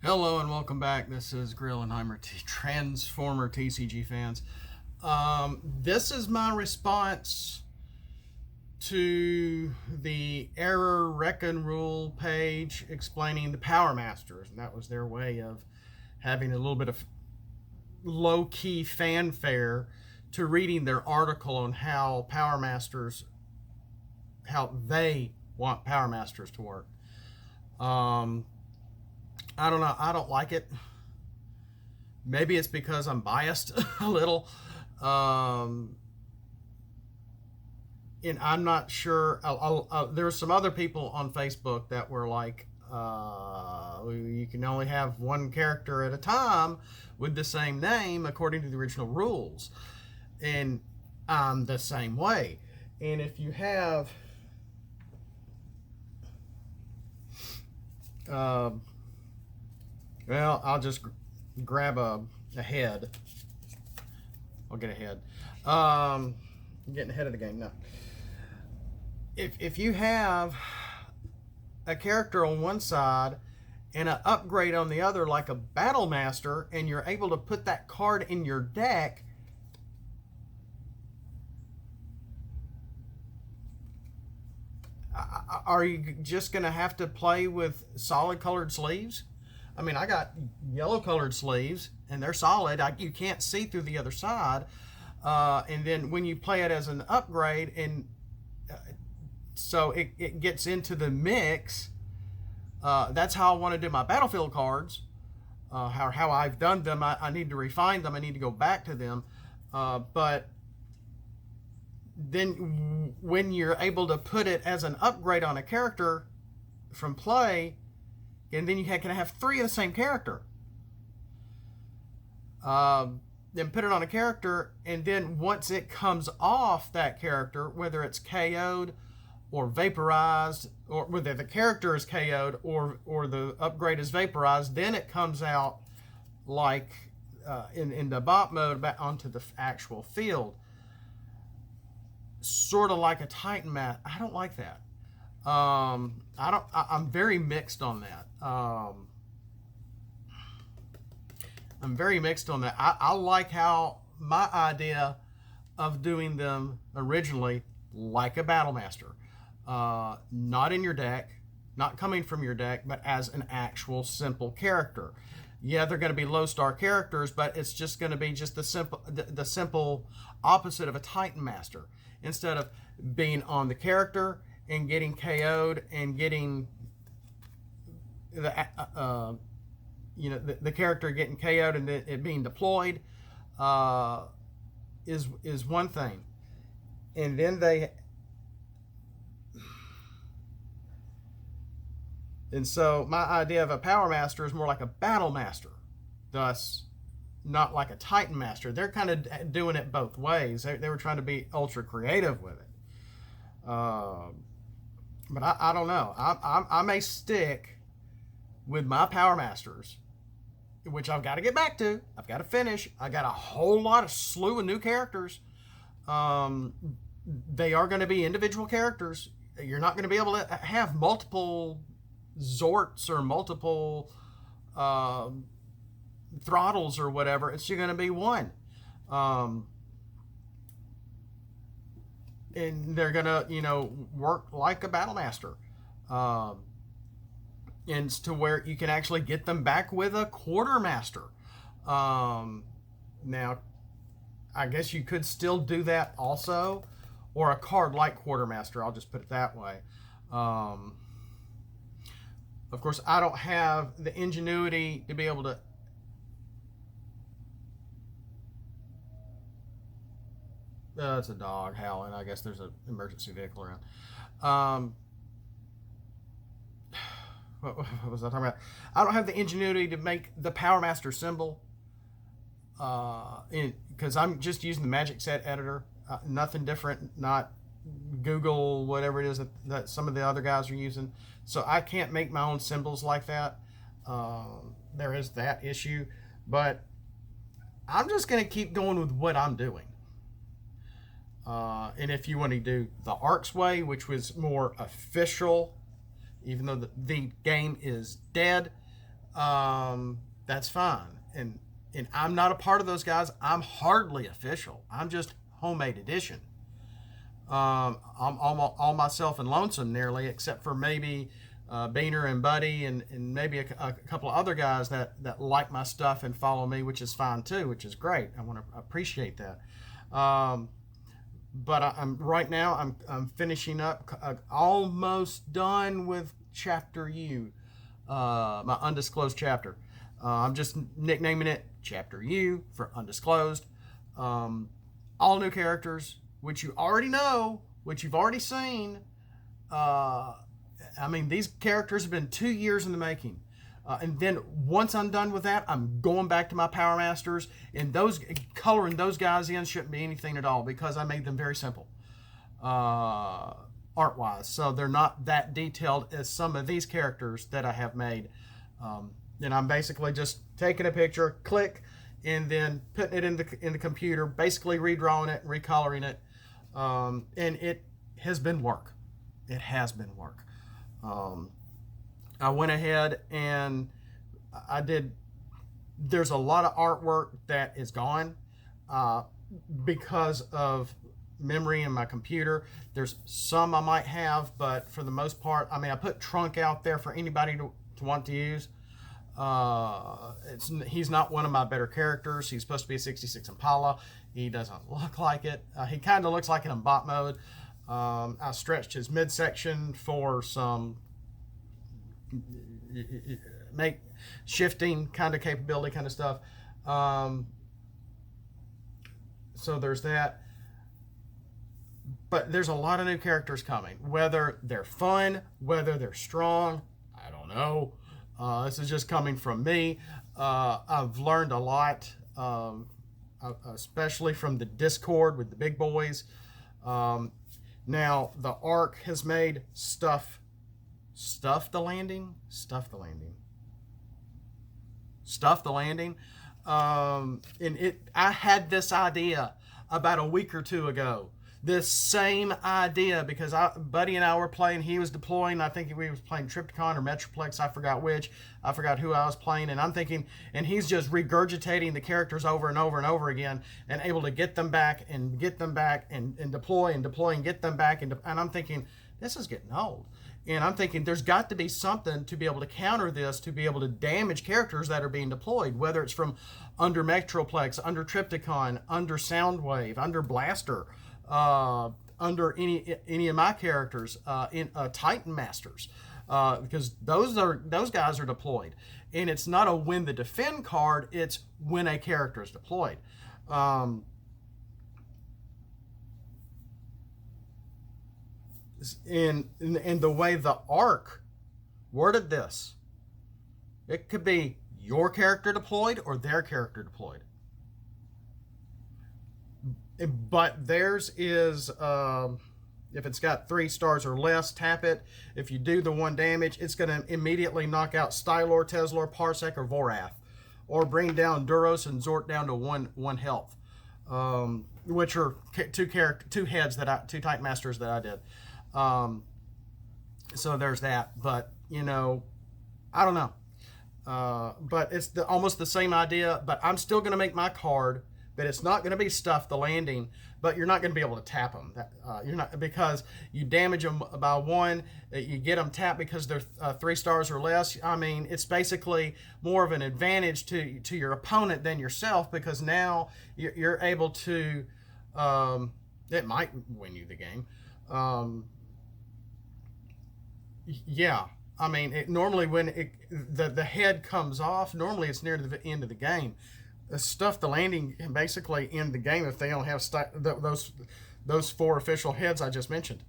Hello and welcome back. This is Grillenheimer, Transformer TCG fans. This is my response to the Error Reckon Rule page explaining the Power Masters, and that was their way of having a little bit of low-key fanfare to reading their article on how Power Masters, how they want Power Masters to work. I don't know. I don't like it. Maybe it's because I'm biased a little. And I'm not sure. There were some other people on Facebook that were like, you can only have one character at a time with the same name according to the original rules. And I'm the same way. And if you have... well, I'll just grab a head. I'll get a head. I'm getting ahead of the game now. If you have a character on one side and an upgrade on the other, like a Battle Master, and you're able to put that card in your deck, are you just going to have to play with solid colored sleeves? I mean, I got yellow colored sleeves and they're solid. You can't see through the other side. And then when you play it as an upgrade, and so it gets into the mix, that's how I want to do my battlefield cards. How I've done them. I need to refine them. I need to go back to them. But then when you're able to put it as an upgrade on a character from play, and then you can have three of the same character. Then put it on a character, and then once it comes off that character, whether it's KO'd or vaporized, or whether the character is KO'd or the upgrade is vaporized, then it comes out like in the bot mode back onto the actual field. Sort of like a Titan mat. I don't like that. I'm very mixed on that. I'm very mixed on that. I like how my idea of doing them originally, like a Battle Master, not in your deck, not coming from your deck, but as an actual simple character. Yeah, they're going to be low star characters, but it's just going to be just the simple opposite of a Titan Master. Instead of being on the character and getting KO'd and getting the the character getting KO'd and it being deployed is one thing, and then so my idea of a Power Master is more like a Battle Master, thus not like a Titan Master. They're kind of doing it both ways. They were trying to be ultra creative with it. But I don't know. I may stick with my Power Masters, which I've got to get back to. I've got to finish. I got a whole lot of slew of new characters. They are going to be individual characters. You're not going to be able to have multiple Zorts or multiple throttles or whatever. It's going to be one. And they're going to, work like a Battle Master. And to where you can actually get them back with a Quartermaster. Now, I guess you could still do that also. Or a card like Quartermaster. I'll just put it that way. Of course, I don't have the ingenuity to be able to... it's a dog howling. I guess there's an emergency vehicle around. What was I talking about? I don't have the ingenuity to make the Power Master symbol. Because I'm just using the Magic Set editor. Nothing different. Not Google, whatever it is that some of the other guys are using. So I can't make my own symbols like that. There is that issue. But I'm just going to keep going with what I'm doing. And if you want to do the Arcs way, which was more official, even though the game is dead, that's fine. And I'm not a part of those guys. I'm hardly official. I'm just homemade edition. I'm all myself and lonesome nearly, except for maybe Beaner and Buddy and maybe a couple of other guys that like my stuff and follow me, which is fine too, which is great. I want to appreciate that. But I'm right now. I'm finishing up, almost done with Chapter U, my undisclosed chapter. I'm just nicknaming it Chapter U for undisclosed. All new characters, which you already know, which you've already seen. I mean, these characters have been 2 years in the making. And then once I'm done with that, I'm going back to my Power Masters, and those coloring those guys in shouldn't be anything at all because I made them very simple, art-wise. So they're not that detailed as some of these characters that I have made. And I'm basically just taking a picture, click, and then putting it in the computer, basically redrawing it and recoloring it. And it has been work. It has been work. I went ahead and I did. There's a lot of artwork that is gone because of memory in my computer. There's some I might have, but for the most part, I mean, I put Trunk out there for anybody to want to use. He's not one of my better characters. He's supposed to be a 66 Impala. He doesn't look like it. He kind of looks like it in bot mode. I stretched his midsection for some make shifting kind of capability kind of stuff. So there's that. But there's a lot of new characters coming. Whether they're fun, whether they're strong, I don't know. This is just coming from me. I've learned a lot, especially from the Discord with the big boys. Now, the Ark has made Stuff the Landing. And I had this idea about a week or two ago. This same idea, because Buddy and I were playing. He was deploying. I think we was playing Tripticon or Metroplex. I forgot which. I forgot who I was playing. And I'm thinking, and he's just regurgitating the characters over and over and over again, and able to get them back and deploy and get them back. And I'm thinking, this is getting old. And I'm thinking there's got to be something to be able to counter this, to be able to damage characters that are being deployed, whether it's from under Metroplex, under Tripticon, under Soundwave, under Blaster, under any of my characters, in Titan Masters, because those guys are deployed, and it's not a win the defend card; it's when a character is deployed. And the way the Ark worded this, it could be your character deployed or their character deployed. But theirs is, if it's got 3 stars or less, tap it. If you do the 1 damage, it's going to immediately knock out Stylor, Teslor, Parsec, or Vorath, or bring down Duros and Zort down to one health, which are two Titan Masters that I did. So there's that. But I don't know. But it's almost the same idea. But I'm still going to make my card. But it's not going to be Stuff the Landing, but you're not going to be able to tap them. You're not, because you damage them by 1. You get them tapped because they're 3 stars or less. I mean, it's basically more of an advantage to your opponent than yourself, because now you're able to. It might win you the game. Yeah, I mean, normally when the head comes off, normally it's near the end of the game. Stuff the Landing can basically end the game if they don't have those 4 official heads I just mentioned.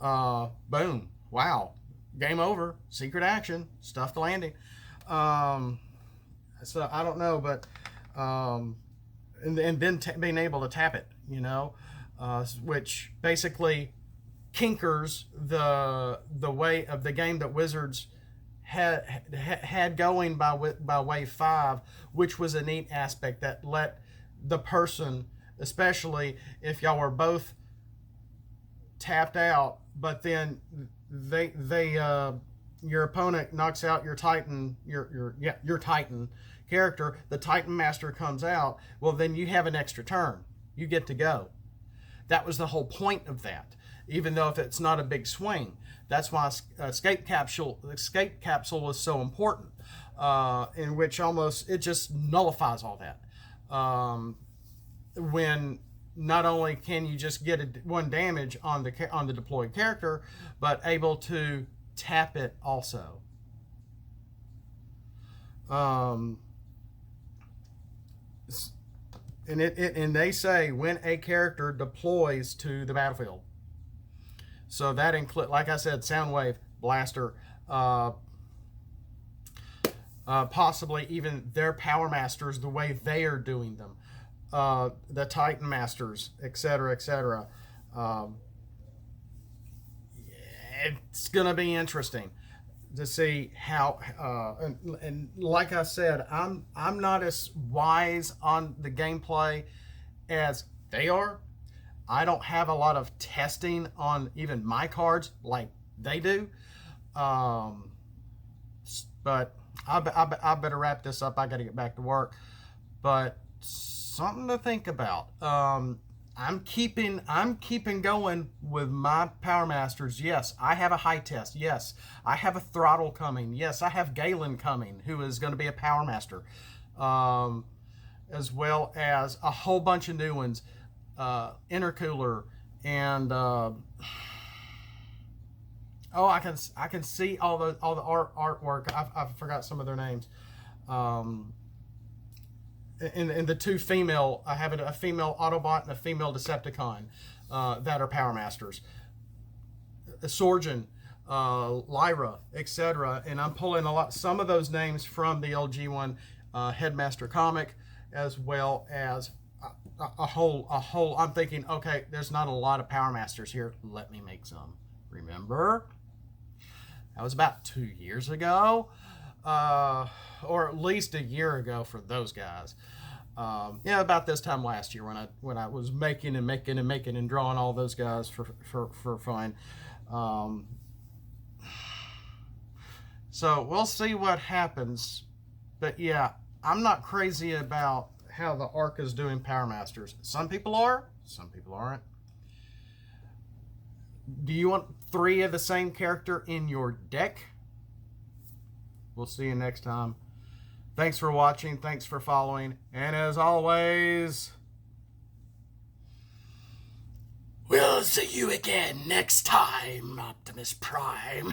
Boom. Wow. Game over. Secret action. Stuff the Landing. So I don't know, but and then being able to tap it, which basically kinkers the way of the game that Wizards had going by wave 5, which was a neat aspect that let the person, especially if y'all were both tapped out, but then they your opponent knocks out your Titan, your Titan character, the Titan Master comes out, well, then you have an extra turn. You get to go. That was the whole point of that. Even though if it's not a big swing, that's why escape capsule is so important. In which almost it just nullifies all that. When not only can you just get one damage on the deployed character, but able to tap it also. And they say when a character deploys to the battlefield. So that includes, like I said, Soundwave, Blaster, possibly even their Power Masters, the way they are doing them, the Titan Masters, etc., etc. It's gonna be interesting to see how. And like I said, I'm not as wise on the gameplay as they are. I don't have a lot of testing on even my cards like they do. But I better wrap this up. I got to get back to work. But something to think about. I'm keeping going with my Power Masters. Yes, I have a high test. Yes, I have a Throttle coming. Yes, I have Galen coming, who is going to be a Power Master, as well as a whole bunch of new ones. Intercooler and I can see all the artwork. I forgot some of their names. And the two female, I have a female Autobot and a female Decepticon that are Power Masters. Sorgen, Lyra, etc. And I'm pulling some of those names from the LG1 Headmaster comic, as well as a whole. I'm thinking, okay, there's not a lot of Power Masters here. Let me make some. Remember, that was about 2 years ago, or at least a year ago for those guys. Yeah, about this time last year when I was making and drawing all those guys for fun. So we'll see what happens. But yeah, I'm not crazy about how the Arc is doing Power Masters. Some people are, some people aren't. Do you want 3 of the same character in your deck? We'll see you next time. Thanks for watching. Thanks for following. And as always, we'll see you again next time, Optimus Prime.